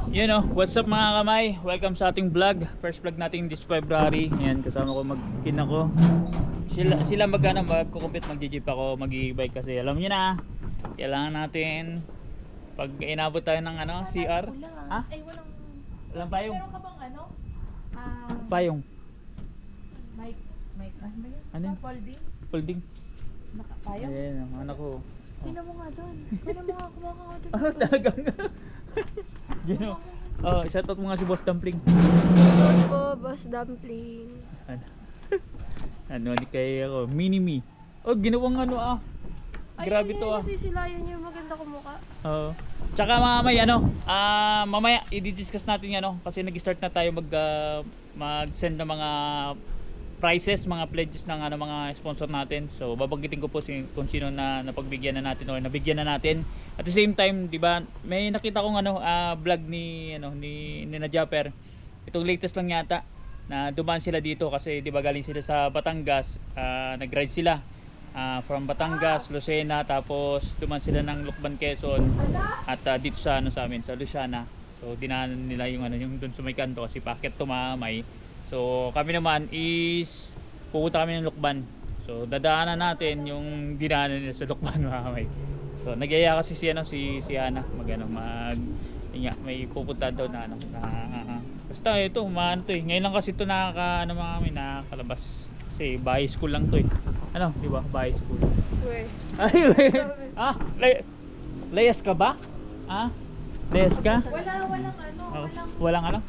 You know, what's up mga kamay? Welcome sa ating vlog. First vlog natin this February. Ayan, kasama ko mag-kin ako. Sila magkukumpit, mag-jeep ako, mag-e-bike kasi alam niyo na. Kailangan natin pag inabot tayo ng CR. Ha? Ay, walang... Walang payong. Meron ka bang ano? Payong. Mic. Ano ba yun? Ano yun? Folding? Folding. Payong? Ayan, ang anak ko. Tingnan mo nga doon. Tingnan mo nga, kumaha ka doon. Ah, talagang. Gino. Oh, shoutout mo nga si Boss Dumpling. Shoutout po, Boss Dumpling. Ano ni kay ako, mini-me. Oh, ginawang Grabe to ah. Nasisilayan niyo, maganda kumukha. Oo. Tsaka mamaya mamaya i-discuss natin 'yan kasi nag-start na tayo mag-send ng mga prices, mga pledges ng mga sponsor natin. So babanggitin ko po kung sino na napagbigyan na natin o nabigyan na natin. At the same time, 'di ba, may nakita kong vlog ni na Japper. Itong latest lang yata na dumaan sila dito kasi 'di ba galing sila sa Batangas, nag-ride sila. From Batangas, Lucena, tapos duman sila ng Lucban, Quezon at dito sa sa amin sa Luciana. So dinaanan nila yung yung doon sa may kanto kasi packet tumamay. So kami naman is pupunta kami ng Lucban. So dadaanan natin yung dinaanan nila sa Lucban mga kamay. So nagyaya kasi si Ana may pupunta daw na basta ito ngayon lang kasi ito nakakalabas kasi bahay school lang to di ba? Bahay school. Uy. Ay, layas ka ba? Layas ka? Walang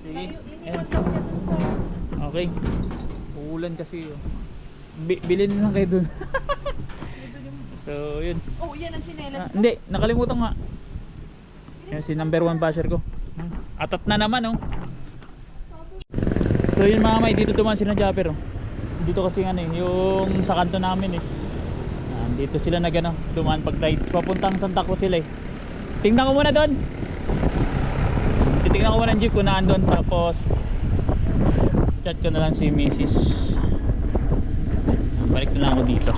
Sige. Iniwan lang niya dun sa... Okay. Uulan kasi bilhin lang kayo dun. So, yun. Oh, yan ang chinelas mo. Hindi, nakalimutan nga. Yan si number 1 basher ko. Atat na naman So, yun mga may, dito dumaan sila Japper Dito kasi yung sa kanto namin dito sila dumaan pag rides papuntang Santa Cruz sila tingnan ko muna doon. Titingnan ko muna ang jeep kung naandun, tapos chat ko na lang si Mrs. Balik na lang ako dito.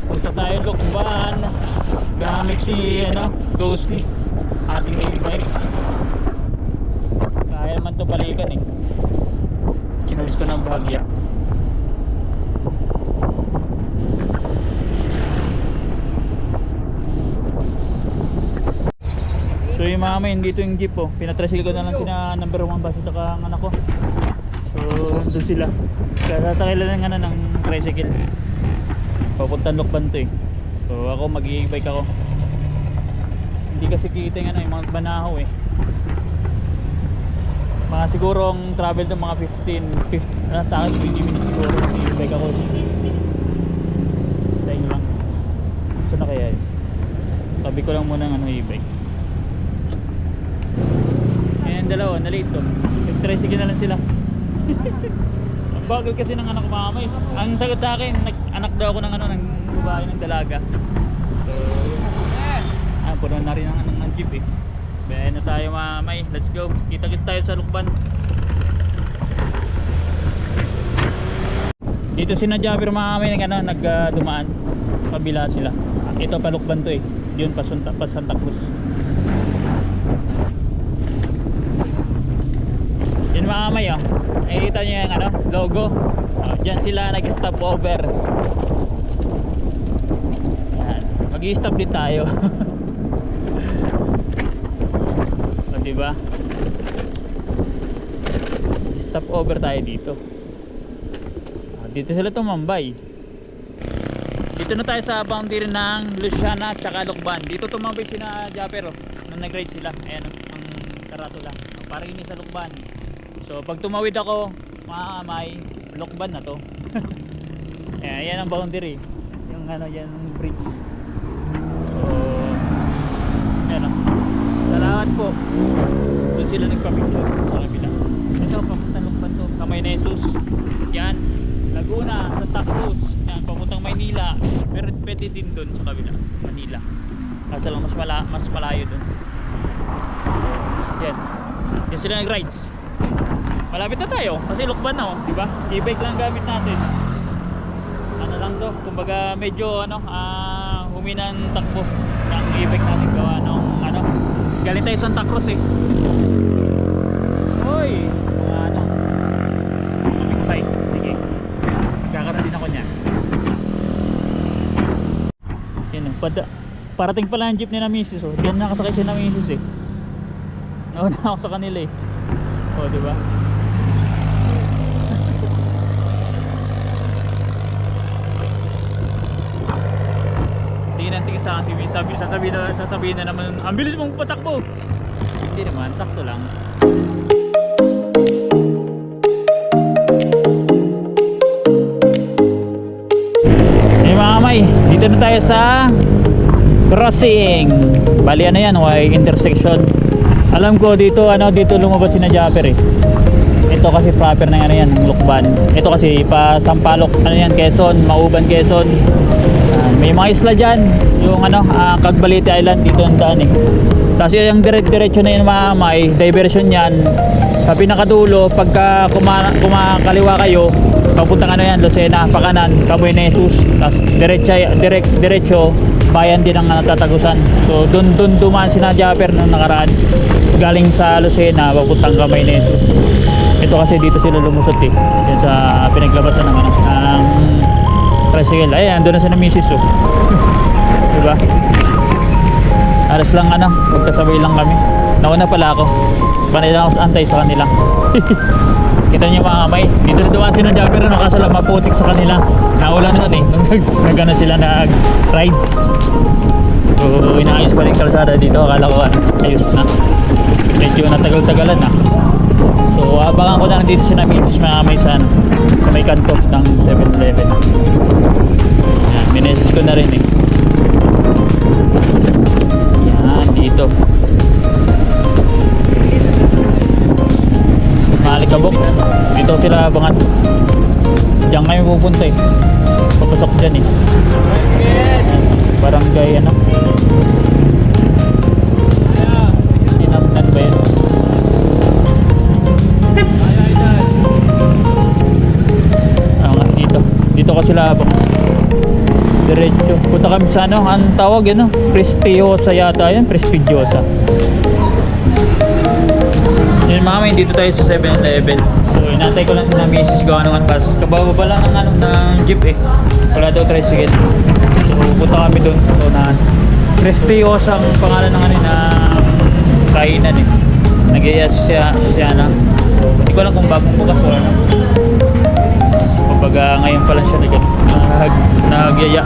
Punta tayo Lucban gamit si Ghosty ating e-bike. Kaya naman to balikan Kinulis ko ng bahagya. So yung mga main dito yung jeep pinatrasil ko na lang sina number 1 bus at saka ang anak ko. So doon sila. Sasakay lang ng tricycle. Papuntang Lucban to So ako mag-i-bike ako. Hindi kasi kita yung mga banaho mga siguro ang travel to mga 15 sa akin 20 minutes siguro i-bike ako tayo lang saan na kaya tabi ko lang muna ng i-bike ayan dalawa na late nag-tricycle na lang sila ang bagal kasi ng anak ko mamay ang sagot sa akin anak daw ako ng ng babae ng dalaga so puno na rin ang jeep Baya na tayo mamay, let's go. Kita-kits tayo sa Lucban. Dito si Japper mamay nagdumaan. Kabila sila. Ito pa Lucban to Yun pa Santa Cruz. Yun mamay nakikita nyo yung logo. Diyan sila nag-stop over. Yan. Mag-i-stop din tayo. Diba? Stop over tayo dito. Dito sila tumambay. Dito na tayo sa boundary ng Luciana at saka Lucban. Dito tumambay sina Japper nung nag-ride sila. Ayan ang karato lang. Parang ini sa Lucban. So pag tumawid ako, maamay Lucban na to. Ayan ang boundary. Yung yan ang bridge. So ayan salamat po. Doon sila nagpa-picture sa kabila. Ito, papuntang Lucban to. Kamay na Jesus. Yan. Laguna, Santa Cruz. Yan, papuntang Maynila. Pero pwede din doon sa kabila. Manila. Kaso lang mas malayo doon. Yan. Yan sila nag-rides. Malapit na tayo. Kasi Lucban na diba? E-bike lang gamit natin. Ano lang to. Kumbaga medyo humina ang takbo ng effect natin gawa ng ano. Galing tayo Santa Cruz eh. Hoy! Mga ano. Kaming bike. Sige. Kakarating ako niya. Yan o. Parating pala ang jeep ni na misis oh. Diyan nakasakay siya na misis eh. Nauna ako sa kanila eh. O diba? Tingin sa akin si sasabihin na naman ang bilis mong patakbo. Hindi naman, sakto lang. Hey mga kamay, dito na tayo sa crossing. Bali ano yan, intersection. Alam ko dito dito lumabas si na Japper eh. Ito kasi proper ng ano yan, ng Lukban. Ito kasi pa Sampaloc, ano yan, Quezon, Mauban, Quezon. May mga isla dyan, yung Cagbalite Island, dito ang daan eh. Tapos yung diretso na yun may diversion yan. Sa pinakadulo, pagka kumakaliwa kayo, papuntang Lucena, pakanan, Camoy Jesus. Tapos diretso, bayan din ang natatagusan. So dun dumaan si na Japper nung nakaraan. Galing sa Lucena, papuntang Camoy Jesus. Ito kasi dito sila lumusot eh. Yan sa pinaglabasan ng tricycle. Ayan, doon na sila misis oh. Diba? Alas lang magkasabay lang kami. Nauna pala ako. Panay lang ako sa antay sa kanila. Kita niyo mga kamay. Dito na dumaan sila Japper kasala maputik sa kanila. Naulan nun eh. Nagano sila nag-rides. So inaayos pa rin kalsada dito. Akala ko ayos na. Medyo natagal-tagalan na. So abangan ko na lang dito sila misis mga kamay sa may kanto ng 7-Eleven. Yan, minesis ko na rin eh. Yan, dito Malikabok. Dito sila abangan. Diyan kami pupunta eh. Papasok dyan eh. Barangay Tinapnan ba yun? Dito kasi sila abang diretso. Punta kami sa ang tawag Prestiosa yata yan. Prestidiosa. Yun mga may, dito tayo sa 7-Eleven. So inantay ko lang si na misis gawa naman pas kababa lang ng jeep eh. Wala daw tricycle. So punta kami doon. So Prestiosa ang pangalan ng kainan eh. Nag-iayas siya na. Hindi ko alam kung bagong bukas o Kumbaga ngayon pa lang siya nagyaya.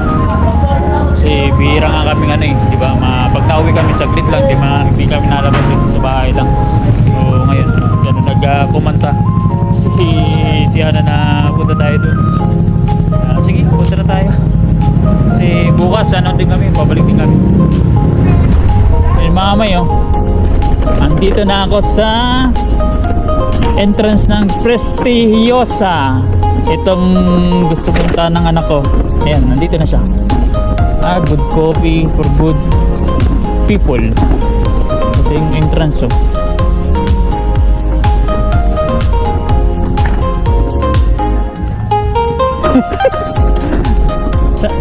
Kasi bihira nga kami di ba? Pag nauwi kami saglit lang, hindi kami nalabas sa bahay lang. So ngayon, nagkumanta si Ana na punta tayo doon. Sige, punta na tayo. Kasi bukas din kami, pabalik din kami. Ayun mga kamay andito na ako sa entrance ng Prestiosa. Itong gusto punta ng anak ko. Ayan, nandito na siya. Good coffee for good people. Ito yung entrance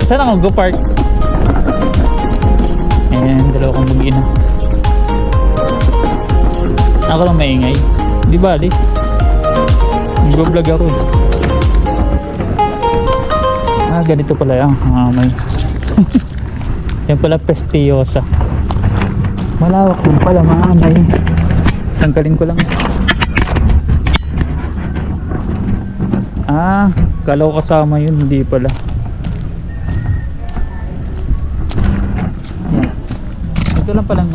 Saan ako go-park? Ayan, dalawa kong mag-ina. Ako lang maingay. Di bali. Nag-vlog ako. Ganito pala yan. May yan pala Prestiosa. Malawak din pala mga may. Tanggalin ko lang. Kala ko kasama yun. Hindi pala. Yan. Ito lang palang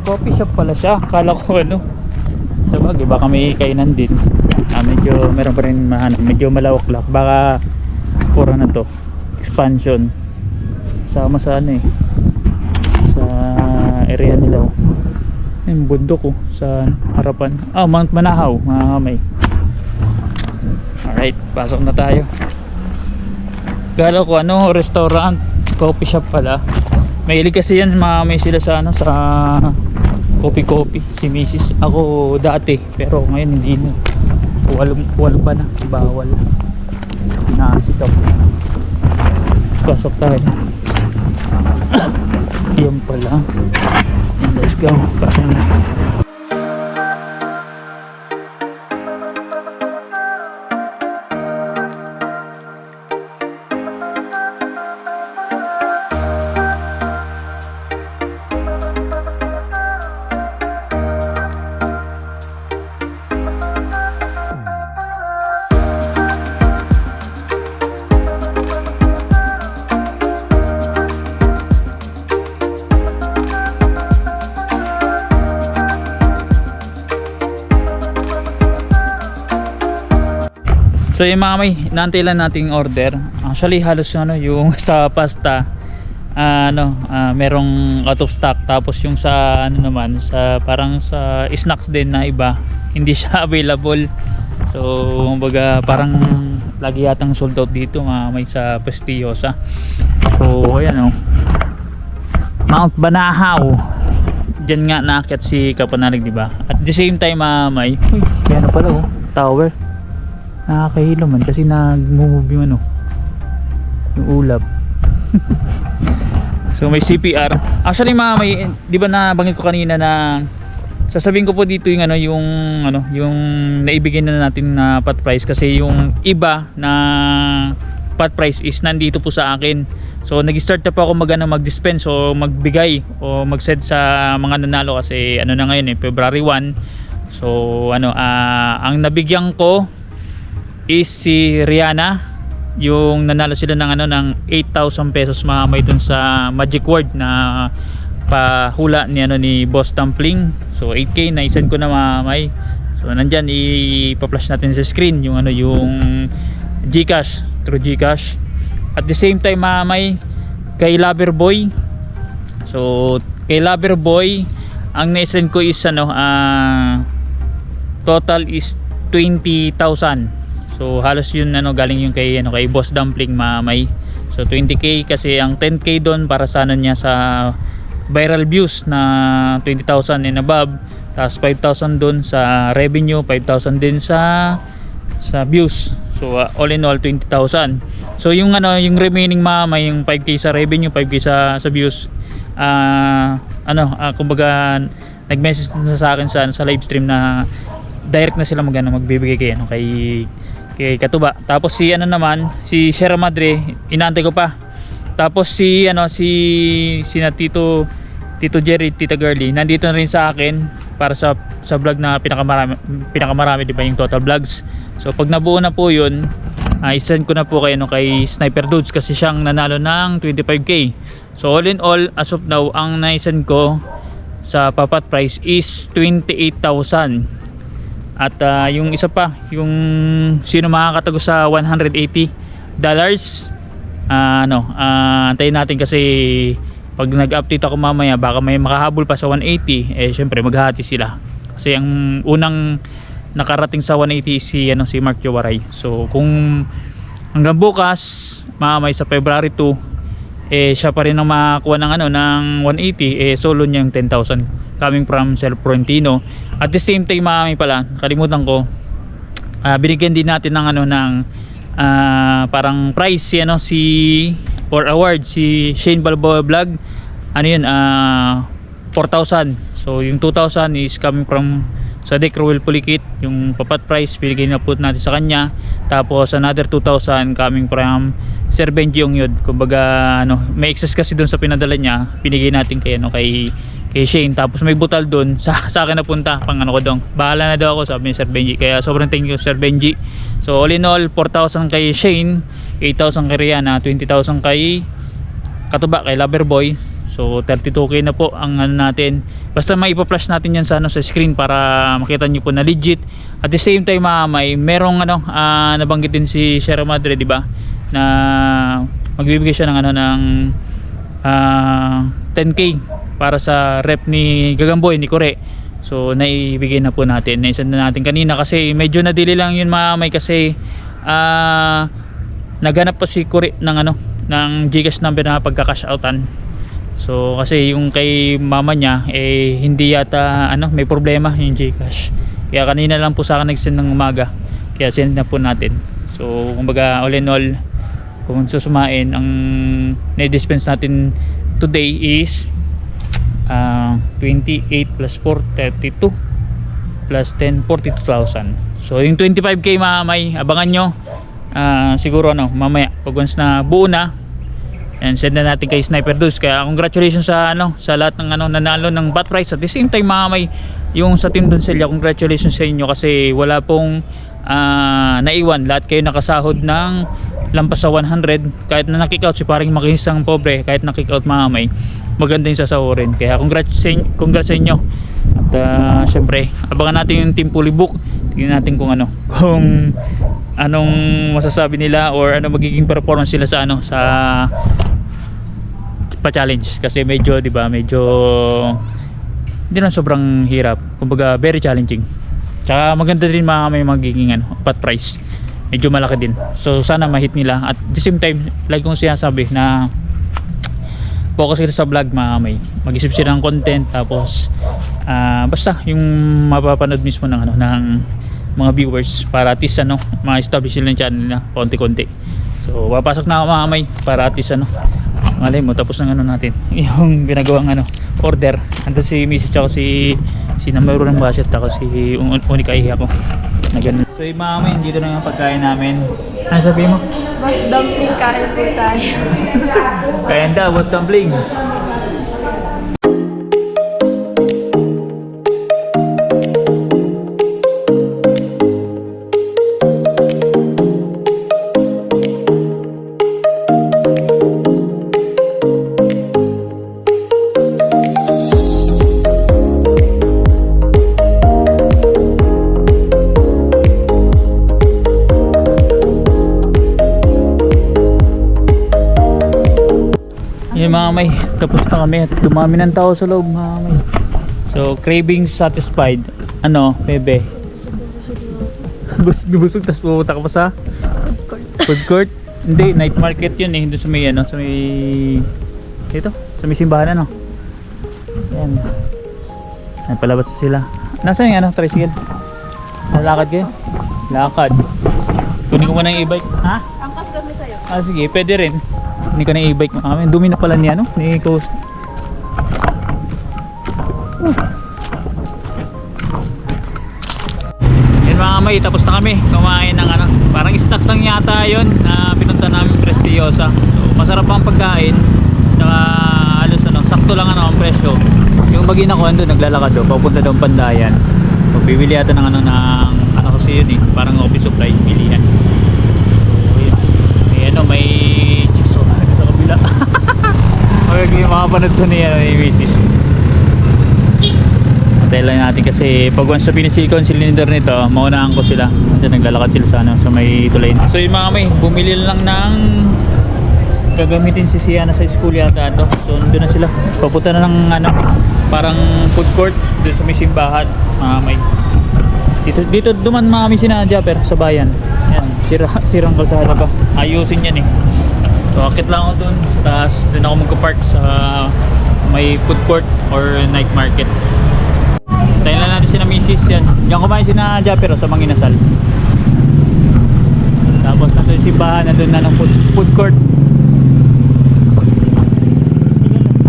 coffee shop pala siya. Kala ko sabagay baka may kainan din. Medyo meron pa rin medyo malawak lang. Baka pura na to expansion sama sa sa area nila yung bundok sa harapan Mount Manahaw mga kamay. Alright, pasok na tayo. Kala ko restaurant, coffee shop pala. Mahilig kasi yan mga kamay sila sa sa coffee si misis. Ako dati pero ngayon hindi na. Walo pa na, bawal. Pinasok ako. Pasok tayo. So, let's go. Pasok na. So yung mga may inaantay lang nating order. Actually halos yung sa pasta merong out of stock, tapos yung sa naman sa parang sa snacks din na iba hindi siya available. So kumbaga parang lagi yatang sold out dito mga may sa Pestiosa. So ayan Mount Banahaw. Diyan nga naakyat si Kapanalig, di ba? At the same time may yan pala tower. Nakakahilo man kasi nag-move yung yung ulap. So may CPR. Actually may, di ba nabanggit ko kanina na sasabihin ko po dito yung yung naibigay na natin na pot price, kasi yung iba na pot price is nandito po sa akin. So nag-start na po ako mag-dispense o magbigay o mag-send sa mga nanalo kasi na ngayon February 1. So ang nabigyan ko is si Rihanna, yung nanalo sila ng ng 8,000 pesos mamay dun sa Magic Word na pahula ni Boss Dumpling. So 8k na isend ko na mamay. So nandyan ipa-flash natin sa screen yung yung GCash, through GCash. At the same time mamay kay Loverboy. So kay Loverboy ang na-send ko is total is 20,000. So halos yun galing yung kay kay Boss Dumpling mamay. So 20k kasi ang 10k doon para sa niya sa viral views na 20,000 and above, tapos 5,000 doon sa revenue, 5,000 din sa views. So all in all 20,000. So yung yung remaining mamay yung 5k sa revenue, 5k sa views. Kumbaga nag-message na sa akin sa live stream na direct na sila magbibigay kay Katuba. Tapos si si Sierra Madre inaantay ko pa. Tapos si na Tito Jerry, Tita Girly nandito na rin sa akin para sa vlog na pinakamarami di ba yung total vlogs. So pag nabuo na po yun, i-send ko na po kay Sniper Dudes kasi siyang nanalo ng 25k. So all in all as of now ang na-send ko sa papat price is 28,000. At yung isa pa, yung sino makakatago sa $180, antayin natin kasi pag nag-update ako mamaya baka may makahabol pa sa 180, syempre maghahati sila. Kasi ang unang nakarating sa 180 si Mark Jowaray. So kung hanggang bukas, mamay sa February 2, siya pa rin ang makakuha ng 180, solo niya yung 10,000 coming from Sel Florentino. At the same time pala kalimutan ko, binigyan din natin ng parang prize si or award si Shane Balboa Vlog. 4,000. So yung 2,000 is coming from Sadek Ruel Pulikit, yung papat prize binigay na po natin sa kanya. Tapos another 2,000 coming from Sir Benji Yod. Kumbaga may excess kasi doon sa pinadala niya, binigay natin kay Shane. Tapos may butal doon sa akin napunta pang ko dong. Bahala na daw ako, sabi ni Sir Benji. Kaya sobrang thank you Sir Benji. So all in all 4,000 kay Shane, 8,000 kay Rihanna, 20,000 kay Katuba, kay Loverboy. So 32k na po ang natin. Basta may ipa-flash natin yan sa screen para makita niyo po na legit. At the same time merong nabanggit din si Sierra Madre, di ba? Na magbibigay siya ng 10k para sa rep ni Gagamboy, ni Kore. So naibigay na po natin, naisend na natin kanina kasi medyo nadili lang yun kasi naganap pa si Kore ng GCash number na pagka-cash outan. So kasi yung kay mama niya hindi yata may problema yung GCash, kaya kanina lang po sa akin nag-send ng umaga, kaya send na po natin. So kumbaga all in all, kung susumain ang na-dispense natin today is 28 plus 4, 32 plus 10, 42,000. So yung 25k mga may abangan nyo. Siguro mamaya pag once na buo na, and send na natin kay Sniper Dulce. Kaya congratulations sa sa lahat ng nanalo ng bat prize. At the same time mga may, yung sa Team Doncelia, congratulations sa inyo kasi wala pong naiwan. Lahat kayo nakasahod ng lampas sa 100. Kahit na nakikout si paring makinisang pobre, kahit nakikout mga may, maganda yung sasahurin. Kaya congrats sa inyo. At syempre abangan natin yung Team Pulibuk. Tingnan natin kung kung anong masasabi nila or ano magiging performance sila sa sa pa-challenge. Kasi medyo medyo hindi lang sobrang hirap, kumbaga very challenging. Tsaka maganda din may magiging pot price, medyo malaki din. So sana ma-hit nila. At the same time, like kong sinasabi na focus sila sa vlog, mag-isip sila ng content. Tapos basta yung mapapanood mismo ng ng mga viewers, para at least ma-establish nila yung channel nila konti-konti. So papasok na ako mamay para at least malay mo tapos ng natin yung ginagawang order. Andun si Mrs. tsaka si Namero ng Basit tsaka si Unika Ihi ako na ganun. So yung mamay, dito na yung pagkain namin. Ano sabihin mo? Boss dumpling, kain po tayo. Kain daw, boss dumpling. Yung mga may, tapos na kami at dumami ng tao sa loob mga may. So cravings satisfied. Bebe? Busog tapos pupunta ka pa sa food court? Hindi, night market yun Doon sa may sa may dito, sa may simbahan Yan. Ay, palabas na sila. Nasaan yung tricycle? Lalakad kayo? Lakad. Kunin ko muna yung e-bike. Ha? Angkas kami sa'yo. Sige, pwede rin. Hindi ko na i-bike mo. Dumi na pala niya ni Coast. Yan mga kamay, tapos na kami kumain ng parang snacks lang yata yun na pinunta namin Prestigiosa. So masarap ang pagkain. Saka halos sakto lang ang presyo. Yung bagina ko naglalakad papunta doon Pandayan. So bibili yata ng kasi yun parang office supply bilihan. So may chicks sa kabila. Okay, makapanood ko niya ni Mrs. Dahil lang natin kasi pag once na pinisikon cylinder nito, maunahan ko sila. Diyan naglalakad sila sa may tulay. So yung mga may, bumili lang ng gagamitin si Siana sa school yata So nandun na sila. Papunta na ng parang food court doon sa may simbahan. May dito duman mga may sinadya pero sa bayan. Yan, sirang kalsada pa. Ayusin yan So akit lang ako dun. Tapos dun ako magka-park sa may food court or night market. Tayo lang natin sina Mrs. yan. Diyan kumain sina Japero sa Manginasal. Tapos nandun yung simbahan, nandun na ng food court.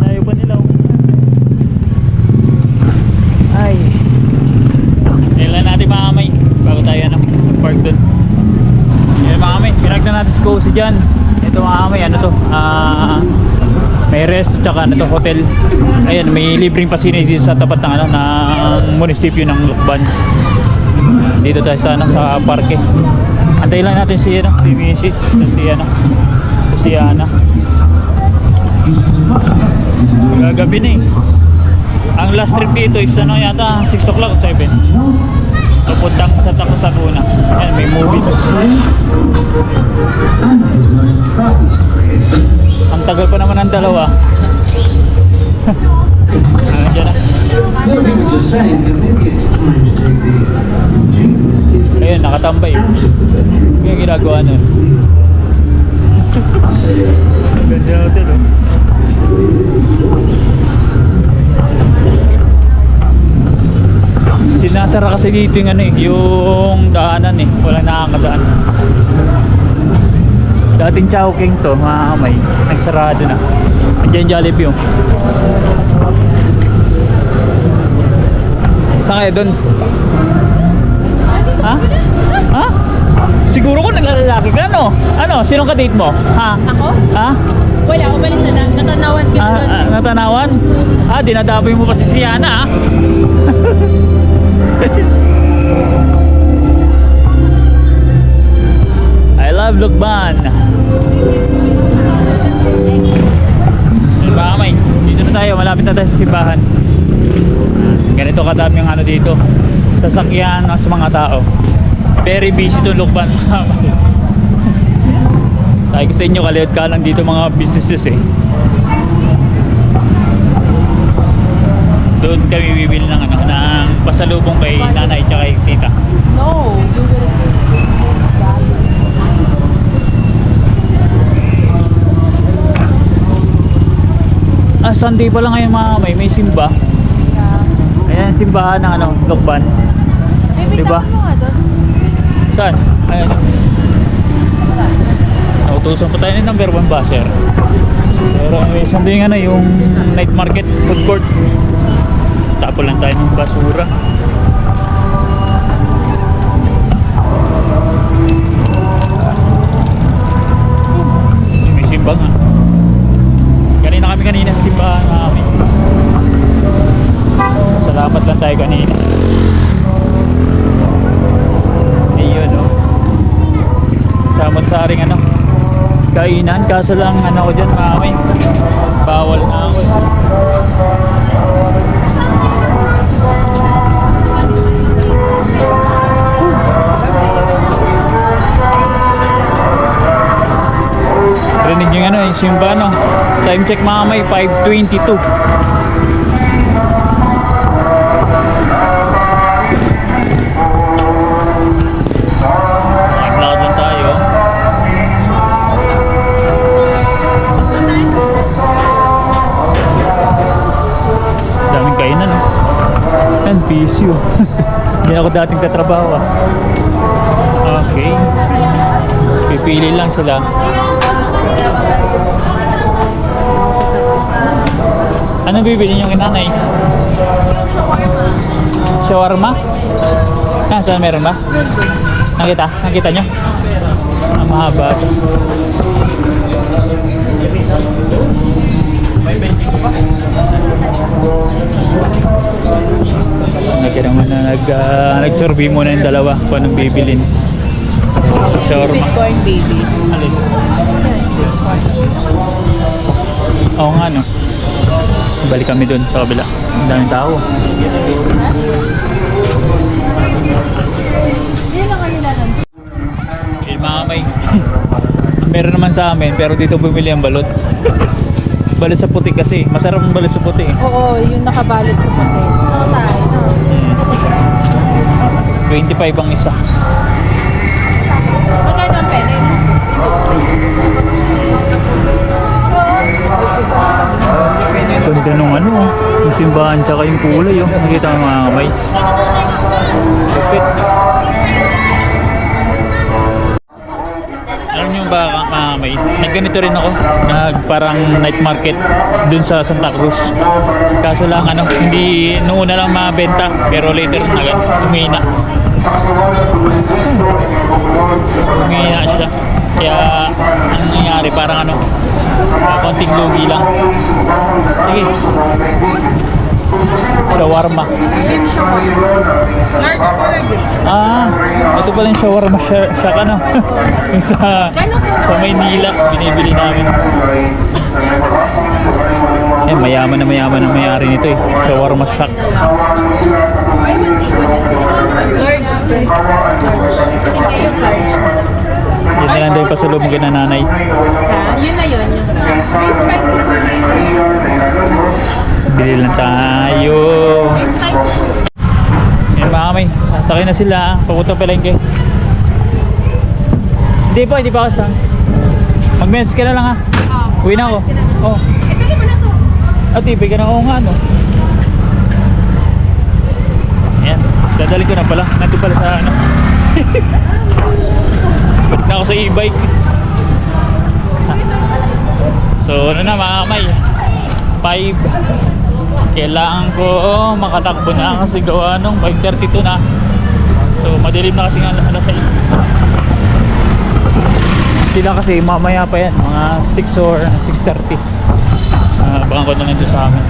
Ayaw pa nila Ay. Tayo lang natin mga kamay bago tayo park dun. Yan mga kamay, pinag na natin si Cozy dyan. Ito mga kamay, may rest tsaka hotel. Ayan, may libreng pasine dito sa tapat ng ng munisipyo ng Lukban. Dito tayo sa parke. Antayin lang natin si Mrs. si Ana. Gagabi na Ang last trip dito is yata 6 o'clock o 7. Papuntang sa Laguna. Ayan, may movies. Ang tagal pa naman ng dalawa. Diyan na. Ayun, nakatambay. Yung ginagawa nun. Ganda na hotel Sinasara kasi dito yung daanan walang nakakadaan. Dating Chowking to mga kamay, nagsarado na. Andiyan Jollibee Saan kayo doon? Ha? Ha? Siguro ko naglalaki ka, no? Ano? Sinong ka-date mo? Ha? Ako? Ha? Wala, umalis na. Natanawan ka doon. Natanawan? Dinadaboy mo pa si Siana, I love Lukban. Mga kamay, dito na tayo. Malapit na tayo sa simbahan. Ganito kadami yung ano dito. Sasakyan ng mga tao. Very busy itong Lukban. Sabi ko sa inyo, kaliot ka lang dito mga businesses eh. Doon kami bibili ng ano, ng pasalubong kay nanay at kay tita. No, you will. Sunday pa lang ngayon mga may simba. Ayan, simbahan ng ano, Lukban. Baby, Diba? mo nga doon. Saan? Ayan. Nautusan pa tayo ng number 1 basher. Pero may Sunday nga na yung night market food court. Tapos lang tayo ng basura. May simba nga. Kanina sa simbahan namin. Salamat lang tayo kanina. Ayun, oh. Samot-saring ano, kainan. Kaso lang ano ko dyan, mami, bawal na ako. Rinig yung ano, yung simba, no? Time check mga may 5:22. Naglakad lang tayo. Daming kainan, no? And busy, oh. Hindi ako dating katrabaho, ah. Okay. Pipili lang sila. Anong bibili niyo kay nanay? Shawarma? Saan meron ba? Nakita? Nakita nyo? Ang mahaba ito. Nag-survey muna yung dalawa kung anong bibilin. Shawarma. Sweet corn, baby. Alin? Oo nga, no? Balik kami dun sa kabila. Ang daming tao. Okay, mga may meron naman sa amin, pero dito bumili ang balot. Balot sa puti kasi. Masarap ang balot sa puti eh. Oo, yung nakabalot sa puti. Oo, tayo. 25 ang isa. Magkano ang pera? Ganda nung ano, yung simbahan tsaka yung kulay, oh. Nakita mo mga kamay. Lupit. Alam nyo ba mga kamay, nagganito rin ako, parang night market dun sa Santa Cruz. Kaso lang ano, hindi noon na lang mabenta, pero later na umina. Umina siya. Kaya ang nangyari parang ano, konting lugi lang. Sige. Shawarma. Large po lang. Ito pala yung shawarma shack ano. Yung sa Maynila binibili namin. Mayaman ang may-ari nito eh. Shawarma shack. Large. Yun na lang daw yung pasalubong kina nanay. Yun na yun. May spicy po. Bili lang tayo. May spicy po. Yan mga kamay, sasakay na sila. Papunta palengke. Hindi pa kasi. Mag-message ka na lang ha. Uwi na ako. Oh. Pili mo na to. Tibay ka na ako nga no. Ayan, dadalhin ko na pala. Nandun pala sa ano. Balik na ako sa e-bike. So ano na mga kamay, 5 Kailangan ko makatakbo na kasi gawa nung 5:32 na. So madilim na kasi nga alas 6. Sila kasi mamaya pa yan, mga 6 or 6:30. Abangan ko na nandun sa amin.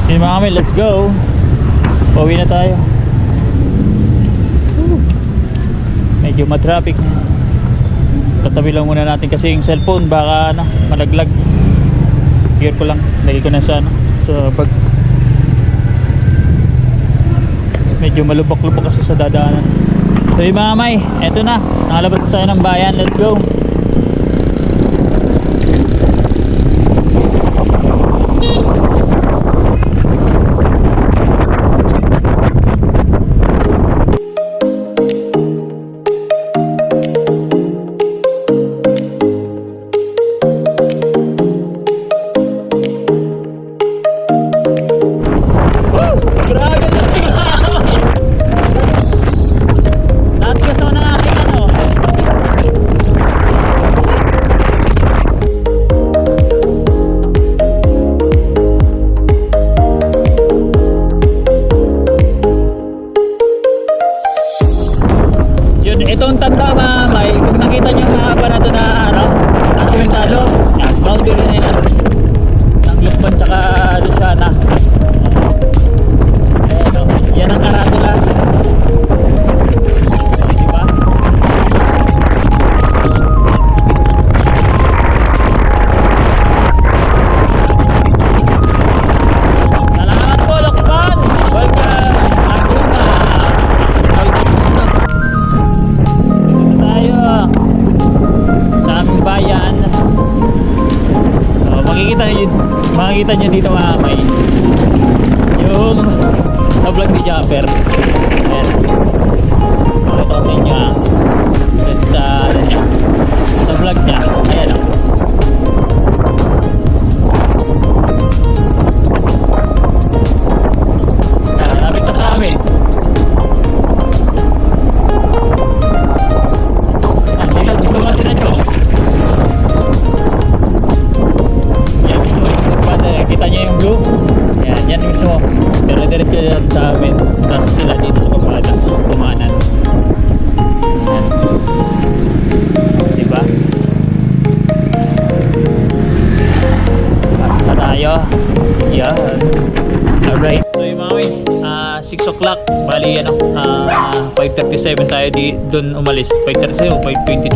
Sige mga kami, let's go. Pauwi na tayo. Medyo matraffic. Tatabi lang muna natin kasi yung cellphone baka malaglag. Secure ko lang, lagay ko na sa bag. Medyo malubak-lubak kasi sa dadaanan. So yung mga may, eto na, nakalabas tayo ng bayan, let's go. Itong tanda mamay, kung nakita nyo yung mga na ito na asimentado, yan, boundary na yan ng Lisbon tsaka Luciana. Ayan o, yan ang karatula. Diba? Salamat po, Lokban! Welcome! Aguna! Sa aming bayan. So, makikita nyo dito mga may yung sa vlog ni Japper. Ayan, pakita ko sa inyo sa vlog niya. Ayan o. Lapit na sa amin. Kita nyo yung blue, yan mismo, pero diretso lang sa amin, tapos sila dito sa kabada kumanan. Yan, diba? Basta tayo, yan. Alright, so yung mga 6 o'clock, bali 5:37 tayo doon umalis, 5:37 o 5:22.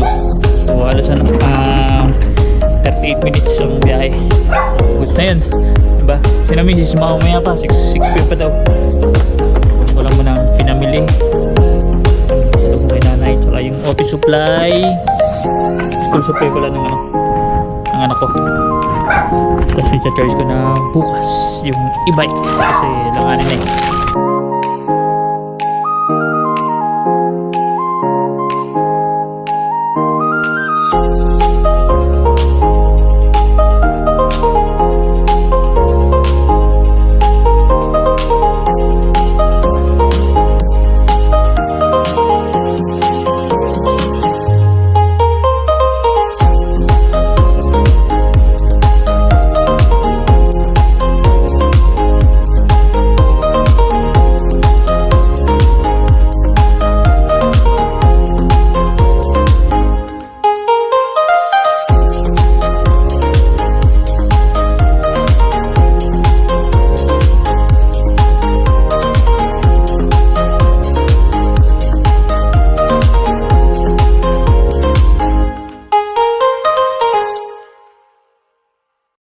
So halos 38 minutes yung biyahe. Goods na yun, diba? Sinamisis mamaya pa, 6 p.m. pa daw. Wala mo nang pinamili sa loob kay nanay, tsaka yung office supply, school supply pala ng anak ko. Kasi charge ko na bukas yung e-bike kasi langanin na